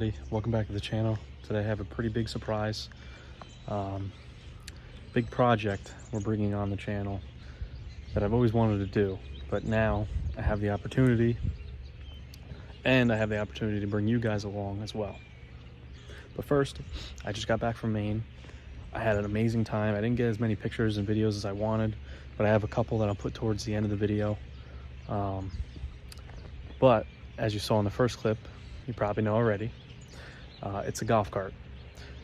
everybody, welcome back to the channel. Today I have a pretty big surprise, big project we're bringing on the channel that I've always wanted to do, but now I have the opportunity, and I have the opportunity to bring you guys along as well. But first, I just got back from Maine. I had an amazing time. I didn't get as many pictures and videos as I wanted, but I have a couple that I'll put towards the end of the video. But as you saw in the first clip, you probably know already, it's a golf cart,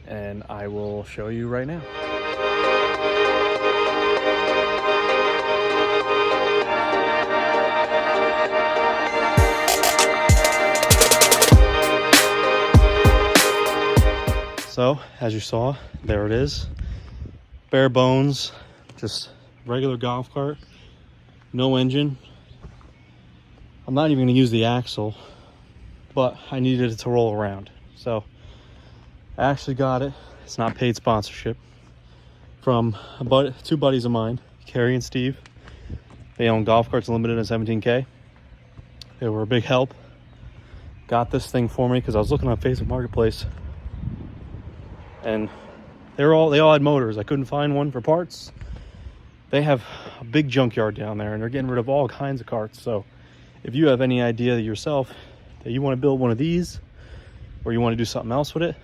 and I will show you right now. So as you saw, there it is, bare bones, just regular golf cart, no engine. I'm not even going to use the axle, but I needed it to roll around. So I actually got it. It's not paid sponsorship, from two buddies of mine, Carrie and Steve. They own Golf Carts Limited at 17K. They were a big help. Got this thing for me because I was looking on Facebook Marketplace, and they all had motors. I couldn't find one for parts. They have a big junkyard down there, and they're getting rid of all kinds of carts. So if you have any idea yourself that you want to build one of these, or you want to do something else with it,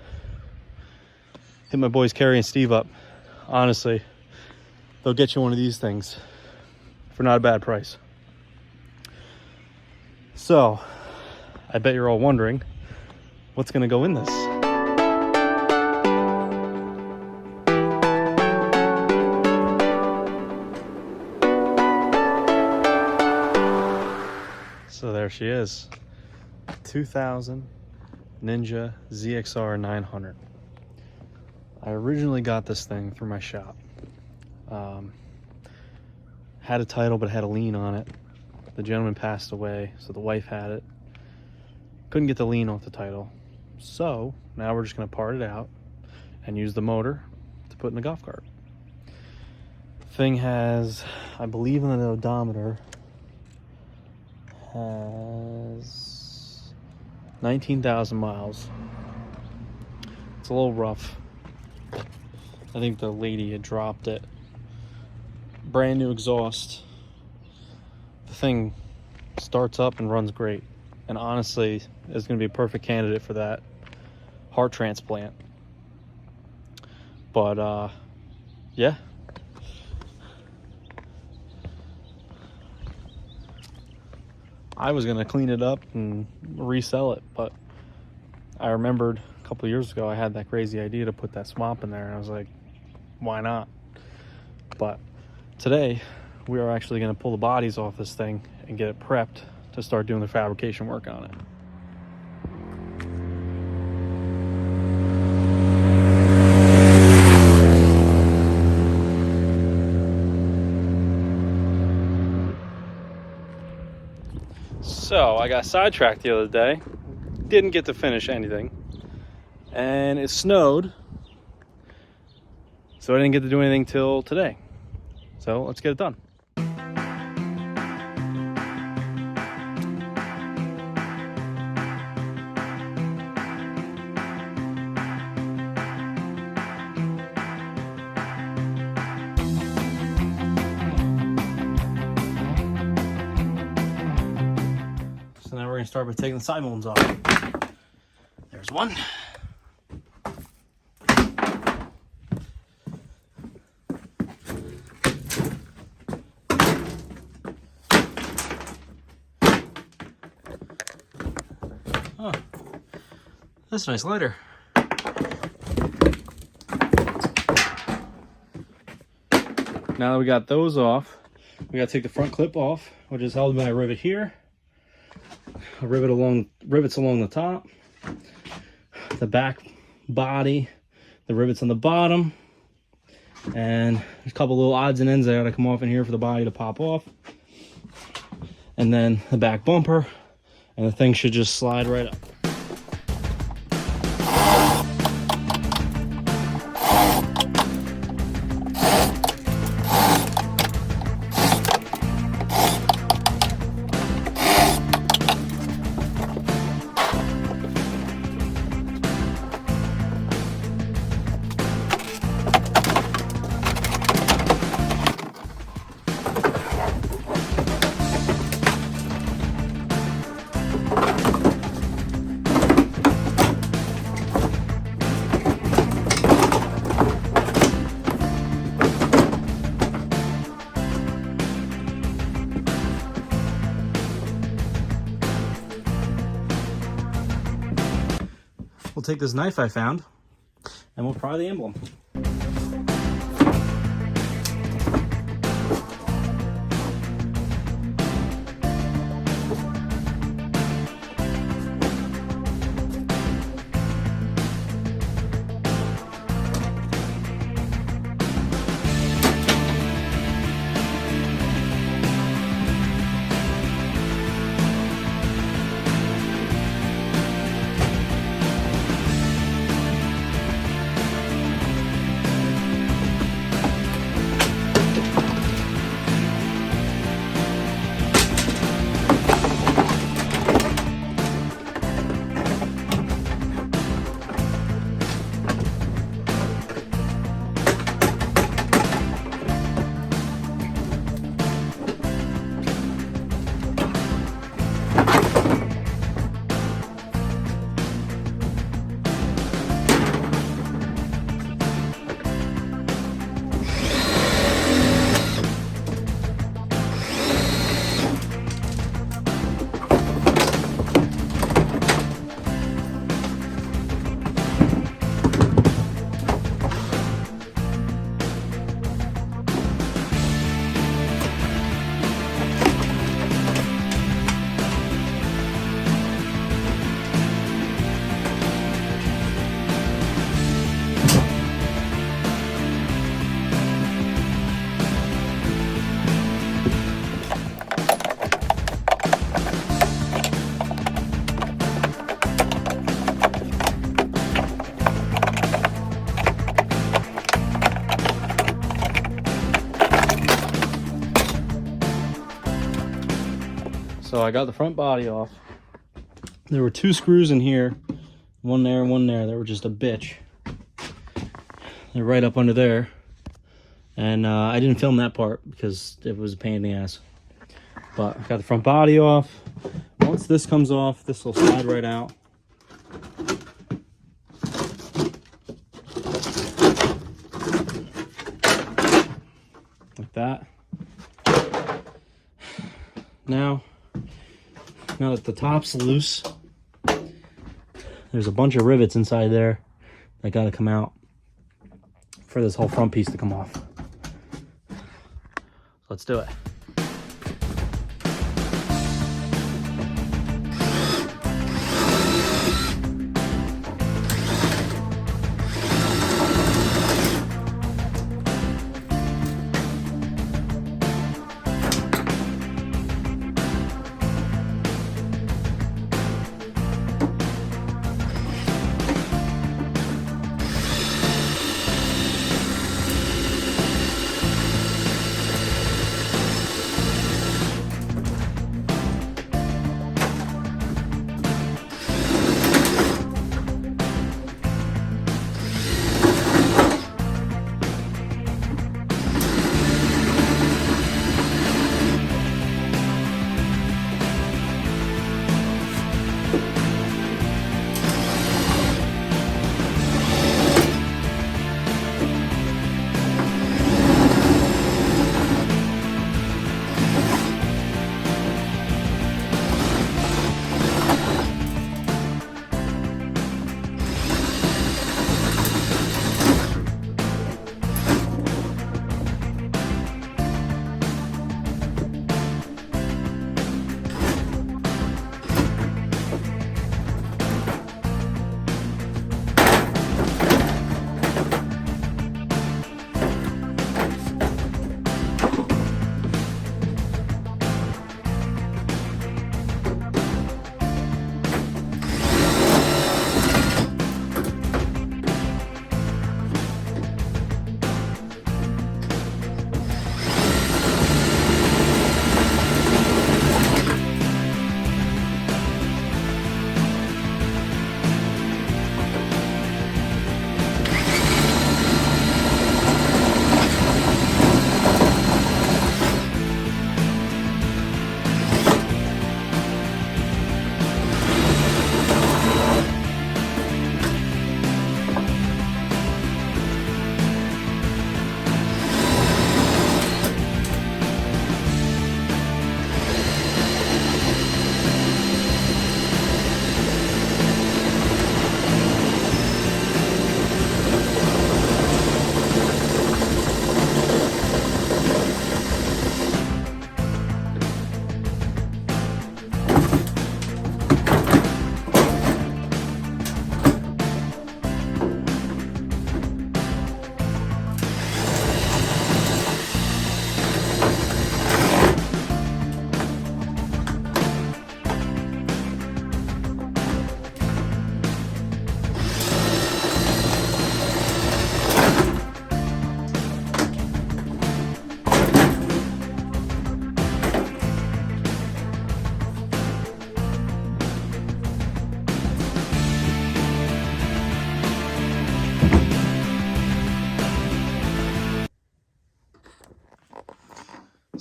hit my boys Carrie and Steve up. Honestly, they'll get you one of these things for not a bad price. So I bet you're all wondering what's going to go in this. So there she is, 2000 Ninja ZXR 900. I originally got this thing through my shop. Had a title, but had a lien on it. The gentleman passed away, so the wife had it. Couldn't get the lien off the title. So now we're just gonna part it out and use the motor to put in the golf cart. Thing has, I believe on the odometer, has 19,000 miles. It's a little rough. I think the lady had dropped it. Brand new exhaust. The thing starts up and runs great, and honestly is going to be a perfect candidate for that heart transplant. But yeah, I was gonna clean it up and resell it, but I remembered a couple of years ago I had that crazy idea to put that swamp in there, and I was like, why not? But today we are actually gonna pull the bodies off this thing and get it prepped to start doing the fabrication work on it. So I got sidetracked the other day, didn't get to finish anything, and it snowed, so I didn't get to do anything till today. So let's get it done. So now we're gonna start by taking the side molds off. There's one. Oh, that's a nice lighter. Now that we got those off, we gotta take the front clip off, which is held by a rivet here. Rivets along the top, the back body, the rivets on the bottom, and there's a couple little odds and ends that gotta come off in here for the body to pop off, and then the back bumper, and the thing should just slide right up. take this knife I found and we'll pry the emblem. So I got the front body off. There were 2 screws in here, one there and one there, that were just a bitch. They're right up under there. And I didn't film that part because it was a pain in the ass. But I got the front body off. Once this comes off, this will slide right out. Like that. Now that the top's loose, there's a bunch of rivets inside there that gotta come out for this whole front piece to come off. Let's do it.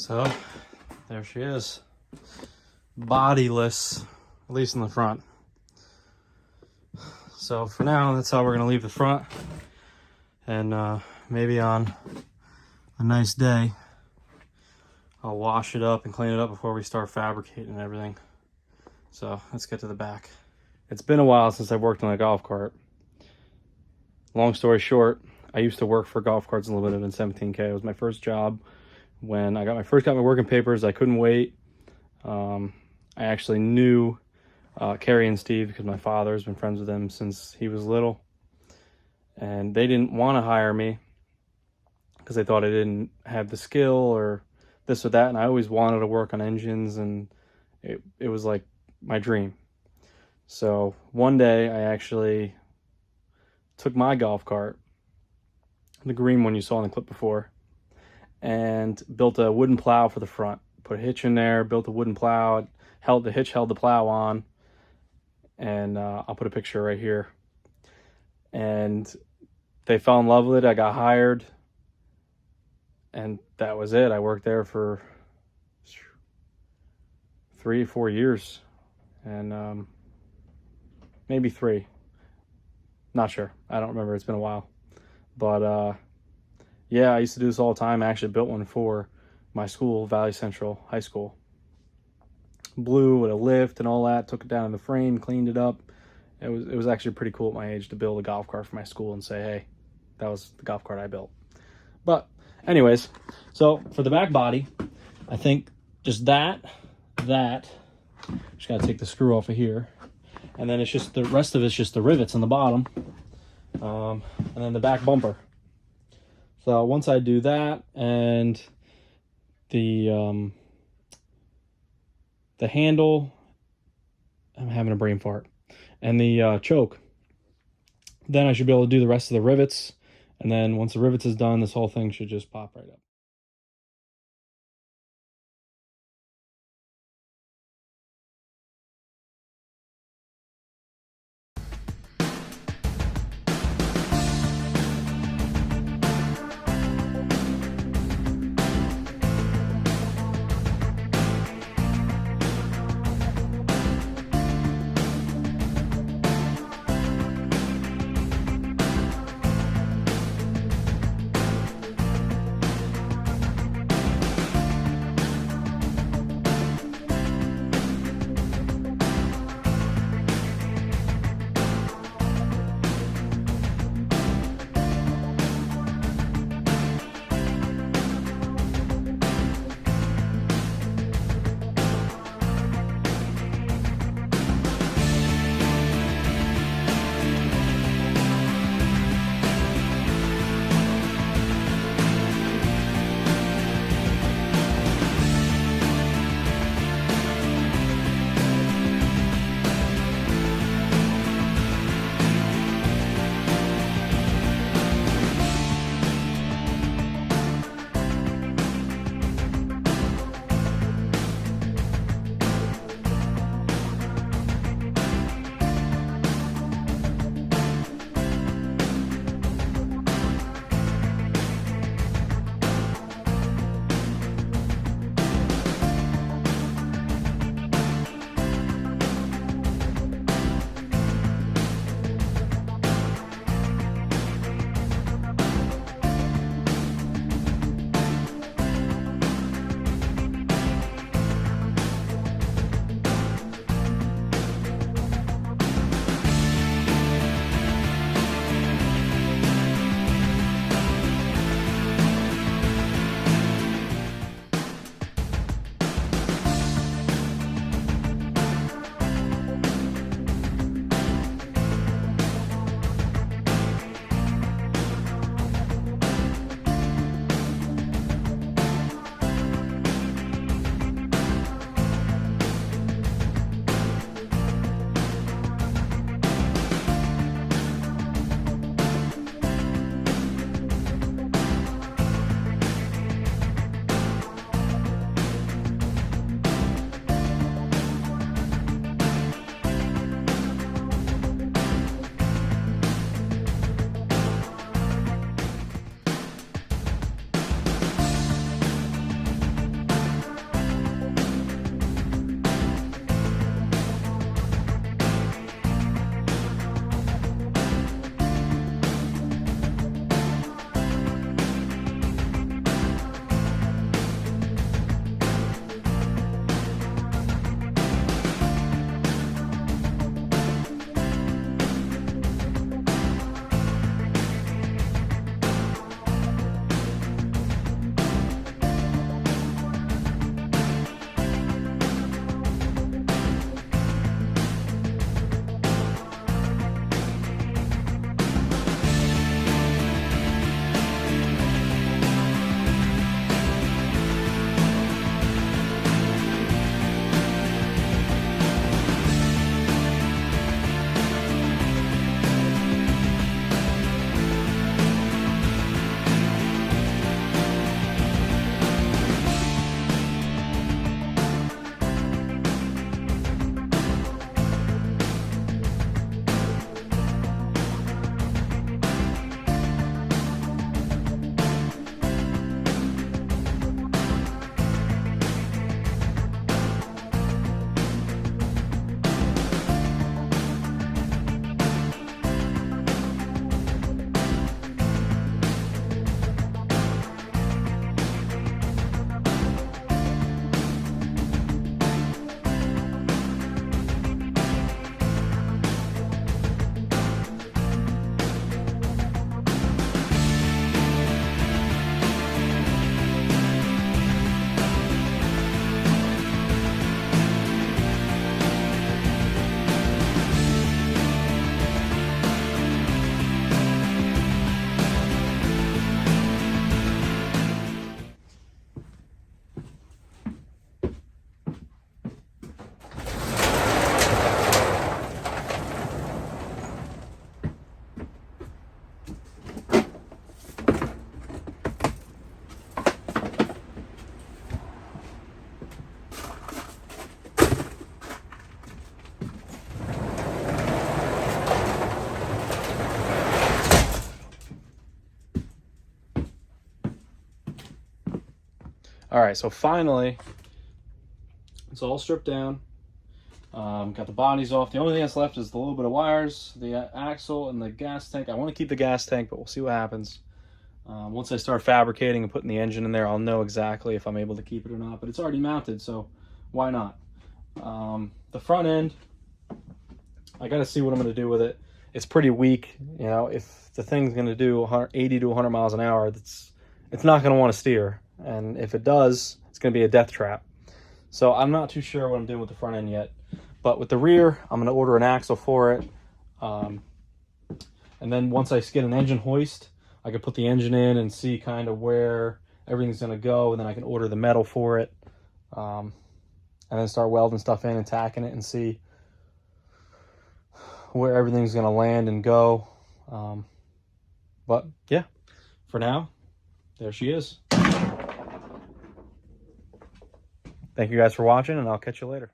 So there she is, bodiless, at least in the front. So for now, that's how we're gonna leave the front, and maybe on a nice day I'll wash it up and clean it up before we start fabricating and everything. So let's get to the back. It's been a while since I've worked on a golf cart. Long story short, I used to work for Golf Carts Unlimited in 17K. It was my first job. When I got my working papers, I couldn't wait. I actually knew Carrie and Steve because my father has been friends with them since he was little. And they didn't want to hire me because they thought I didn't have the skill or this or that. And I always wanted to work on engines, and it was like my dream. So one day I actually took my golf cart, the green one you saw in the clip before, and built a wooden plow for the front. Put a hitch in there, built a wooden plow, the hitch held the plow on, and I'll put a picture right here. And they fell in love with it. I got hired, and that was it. I worked there for 3 or 4 years, and maybe 3. Not sure. I don't remember. It's been a while. But yeah, I used to do this all the time. I actually built one for my school, Valley Central High School. Blue with a lift and all that. Took it down in the frame, cleaned it up. It was actually pretty cool at my age to build a golf cart for my school and say, hey, that was the golf cart I built. But anyways, so for the back body, I think just that. Just gotta take the screw off of here. And then it's just the rest of it's just the rivets on the bottom. And then the back bumper. So once I do that, and the handle, I'm having a brain fart, and the choke, then I should be able to do the rest of the rivets. And then once the rivets is done, this whole thing should just pop right up. All right, so finally, it's all stripped down. Got the bodies off. The only thing that's left is the little bit of wires, the axle, and the gas tank. I want to keep the gas tank, but we'll see what happens. Once I start fabricating and putting the engine in there, I'll know exactly if I'm able to keep it or not. But it's already mounted, so why not? The front end, I got to see what I'm going to do with it. It's pretty weak. You know, if the thing's going to do 80 to 100 miles an hour, it's not going to want to steer. And if it does, it's going to be a death trap. So I'm not too sure what I'm doing with the front end yet. But with the rear, I'm going to order an axle for it. And then once I get an engine hoist, I can put the engine in and see kind of where everything's going to go. And then I can order the metal for it. And then start welding stuff in and tacking it and see where everything's going to land and go. But yeah, for now, there she is. Thank you guys for watching, and I'll catch you later.